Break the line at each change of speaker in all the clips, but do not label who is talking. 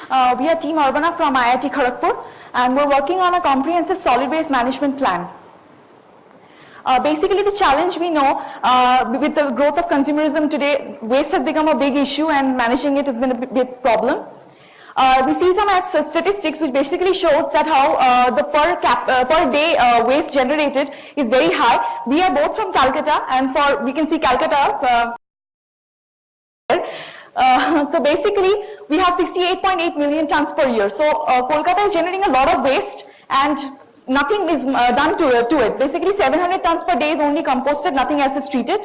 We are Team Urbana from IIT Kharagpur, and we're working on a comprehensive solid waste management plan. Basically, the challenge we know with the growth of consumerism today, waste has become a big issue and managing it has been a big problem. We see some statistics which basically shows that how the per day waste generated is very high. We are both from Calcutta, and we can see Calcutta. So basically, we have 68.8 million tons per year. So Kolkata is generating a lot of waste, and nothing is done to it. Basically, 700 tons per day is only composted, nothing else is treated.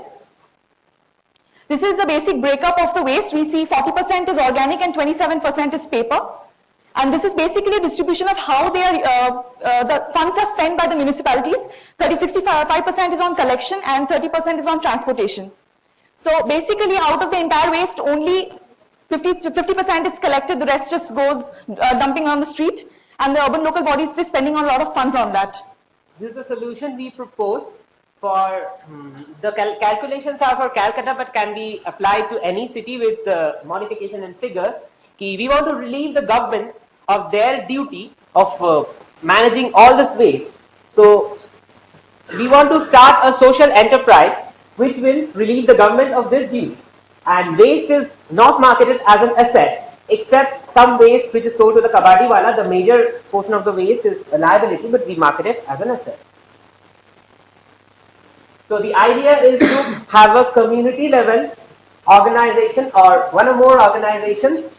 This is a basic breakup of the waste. We see 40% is organic and 27% is paper. And this is basically a distribution of how they are, the funds are spent by the municipalities. 65% is on collection and 30% is on transportation. So basically, out of the entire waste, only 50% is collected. The rest just goes dumping on the street. And the urban local bodies is spending a lot of funds on that.
This is the solution we propose for the calculations are for Calcutta, but can be applied to any city with modification and figures. We want to relieve the governments of their duty of managing all this waste. So we want to start a social enterprise which will relieve the government of this duty. And waste is not marketed as an asset, except some waste which is sold to the kabaddi wala. The major portion of the waste is a liability, but we market it as an asset. So the idea is to have a community level organization or one or more organizations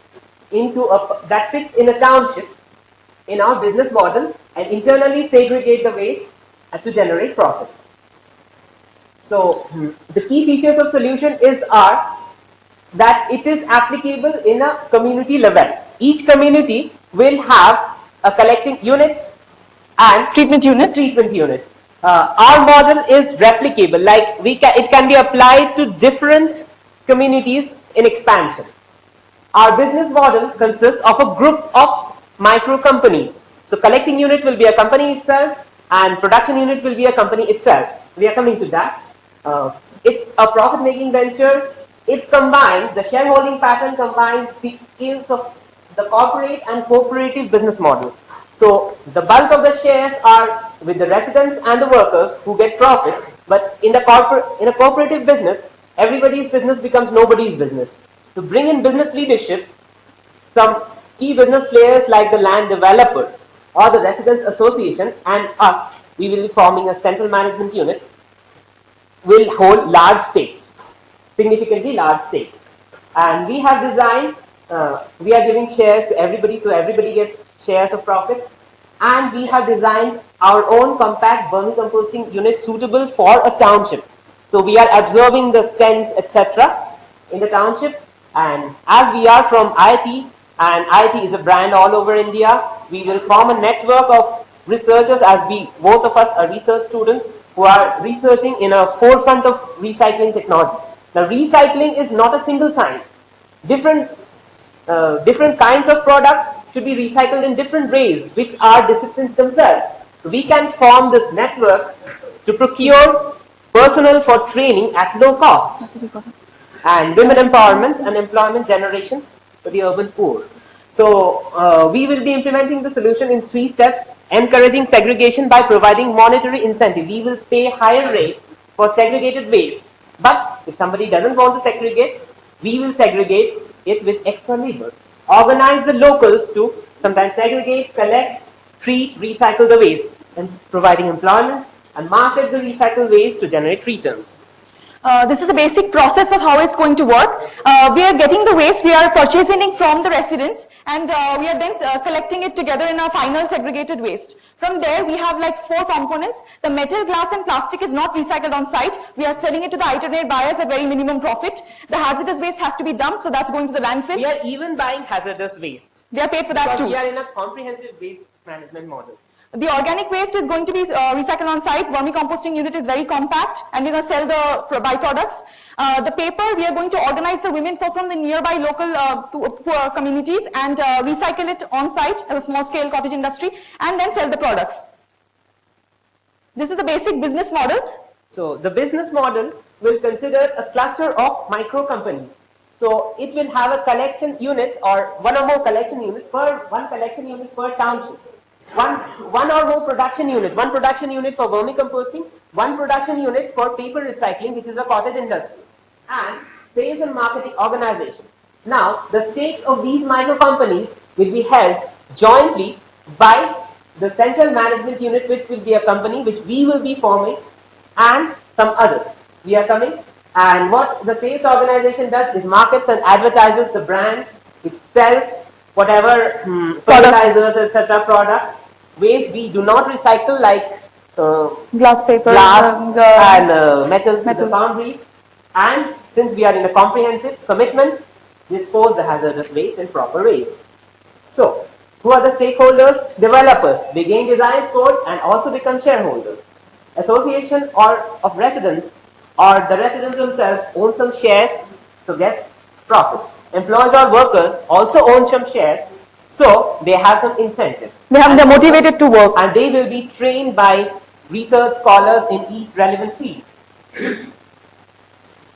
that fits in a township in our business model and internally segregate the waste to generate profits. So the key features of solution are that it is applicable in a community level. Each community will have a collecting units and treatment units. Our model is replicable, like it can be applied to different communities in expansion. Our business model consists of a group of micro companies. So collecting unit will be a company itself and production unit will be a company itself. We are coming to that. It's a profit-making venture. It's combined, the shareholding pattern combines the skills of the corporate and cooperative business model. So the bulk of the shares are with the residents and the workers who get profit, but in a cooperative business, everybody's business becomes nobody's business. To bring in business leadership, some key business players like the land developer or the residents association and us, we will be forming a central management unit, will hold large stakes, significantly large stakes. And we have designed, we are giving shares to everybody, so everybody gets shares of profit. And we have designed our own compact vermicomposting unit suitable for a township. So we are absorbing the stents, etc. in the township. And as we are from IIT, and IIT is a brand all over India, we will form a network of researchers, as both of us are research students who are researching in a forefront of recycling technology. Now, recycling is not a single science. Different kinds of products should be recycled in different ways, which are disciplines themselves. So we can form this network to procure personnel for training at low cost, and women empowerment and employment generation for the urban poor. So we will be implementing the solution in 3 steps: encouraging segregation by providing monetary incentive. We will pay higher rates for segregated waste, but if somebody doesn't want to segregate, we will segregate it with extra labor. Organize the locals to sometimes segregate, collect, treat, recycle the waste, and providing employment, and market the recycled waste to generate returns.
This is the basic process of how it's going to work. We are getting the waste, we are purchasing it from the residents, and we are then collecting it together in a final segregated waste. From there, we have like 4 components. The metal, glass, and plastic is not recycled on site. We are selling it to the alternate buyers at very minimum profit. The hazardous waste has to be dumped, so that's going to the landfill.
We are even buying hazardous waste.
We are paid for that too.
We are in a comprehensive waste management model.
The organic waste is going to be recycled on site. Vermicomposting unit is very compact, and we're going to sell the byproducts. The paper, we are going to organize the women folk from the nearby local poor communities and recycle it on site as a small scale cottage industry, and then sell the products. This is the basic business model.
So the business model will consider a cluster of micro companies. So it will have a collection unit or one or more collection unit per township. One or more production unit, one production unit for vermicomposting, one production unit for paper recycling, which is a cottage industry, and sales and marketing organization. Now, the stakes of these micro companies will be held jointly by the central management unit, which will be a company which we will be forming, and some others. We are coming, and what the sales organization does is markets and advertises the brand, it sells whatever fertilizers, etc. products. Waste we do not recycle, like
Glass, paper,
and metals to the foundry. And since we are in a comprehensive commitment, dispose the hazardous waste in proper ways. So, who are the stakeholders? Developers. They gain design score and also become shareholders. Association or of residents or the residents themselves own some shares, so get profit. Employees or workers also own some shares, so they have some incentive.
They're motivated to work.
And they will be trained by research scholars in each relevant field.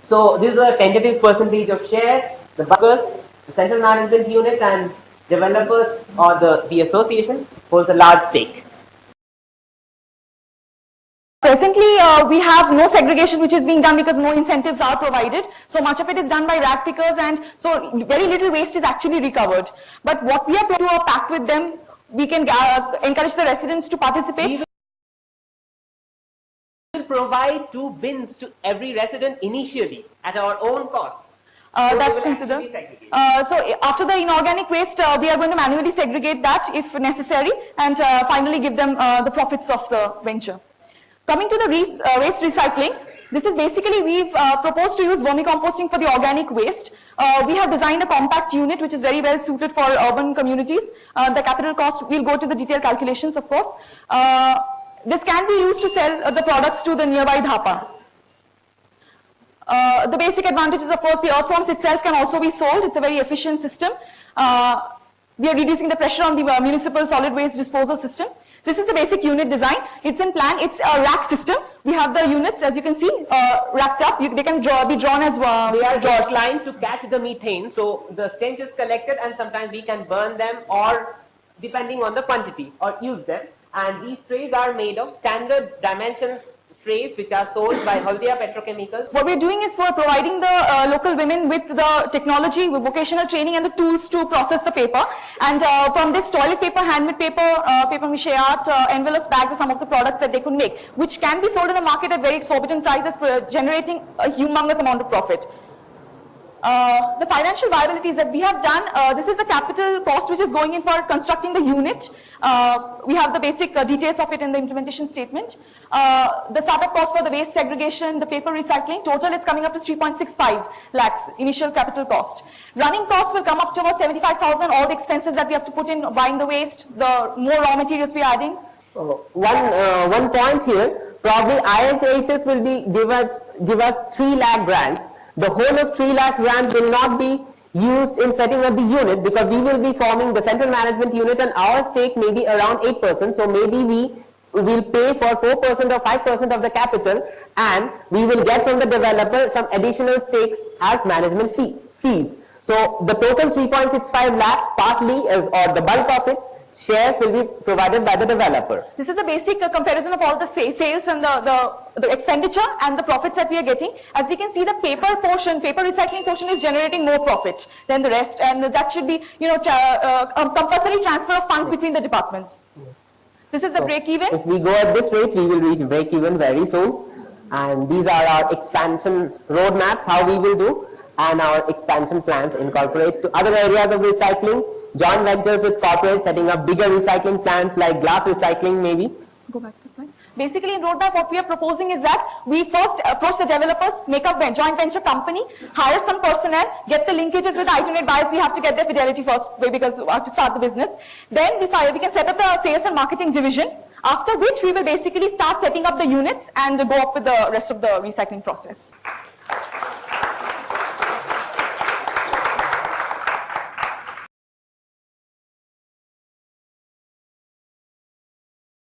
So this is a tentative percentage of shares. The workers, the central management unit, and developers or the association holds a large stake.
Presently, we have no segregation which is being done because no incentives are provided. So much of it is done by rag pickers, and so very little waste is actually recovered. But what we are to a pact with them, we can encourage the residents to participate.
We will provide 2 bins to every resident initially at our own costs.
That's considered. So after the inorganic waste, we are going to manually segregate that if necessary, and finally give them the profits of the venture. Coming to the waste recycling, this is basically we've proposed to use vermicomposting for the organic waste. We have designed a compact unit which is very well suited for urban communities. The capital cost, we'll go to the detailed calculations, of course. This can be used to sell the products to the nearby dhapa. The basic advantages, of course, the earthworms itself can also be sold. It's a very efficient system. We are reducing the pressure on the municipal solid waste disposal system. This is the basic unit design. It's in plan. It's a rack system. We have the units, as you can see, racked up. They can be drawn as
they are designed to catch the methane. So the stench is collected, and sometimes we can burn them, or depending on the quantity, or use them. And these trays are made of standard dimensions trays which are sold by Haldia Petrochemicals.
What we're doing is we're providing the local women with the technology, with vocational training and the tools to process the paper. And from this toilet paper, handmade paper, paper mache art, envelopes, bags are some of the products that they could make, which can be sold in the market at very exorbitant prices, generating a humongous amount of profit. The financial viabilities that we have done, this is the capital cost which is going in for constructing the unit. We have the basic details of it in the implementation statement. The startup cost for the waste segregation, the paper recycling, total it's coming up to 3.65 lakhs initial capital cost. Running costs will come up to about 75,000, all the expenses that we have to put in buying the waste, the more raw materials we are adding.
One point here, probably ISHS will give us 3 lakh grants. The whole of 3 lakh grant will not be used in setting up the unit, because we will be forming the central management unit and our stake may be around 8%. So maybe we will pay for 4% or 5% of the capital, and we will get from the developer some additional stakes as management fees. So the total 3.65 lakhs partly is, or the bulk of it, shares will be provided by the developer.
This is the basic comparison of all the sales and the expenditure and the profits that we are getting. As we can see, the paper recycling portion is generating more profit than the rest, and that should be, a compulsory transfer of funds between the departments. This is the break even.
If we go at this rate, we will reach break even very soon. And these are our expansion roadmaps, how we will do, and our expansion plans incorporate to other areas of recycling. Joint ventures with corporates, setting up bigger recycling plants like glass recycling maybe.
Go back this way. Basically in roadmap what we are proposing is that we first approach the developers, make a joint venture company, hire some personnel, get the linkages with itinerant buyers. We have to get their fidelity first because we have to start the business. Then we can set up the sales and marketing division, after which we will basically start setting up the units and go up with the rest of the recycling process.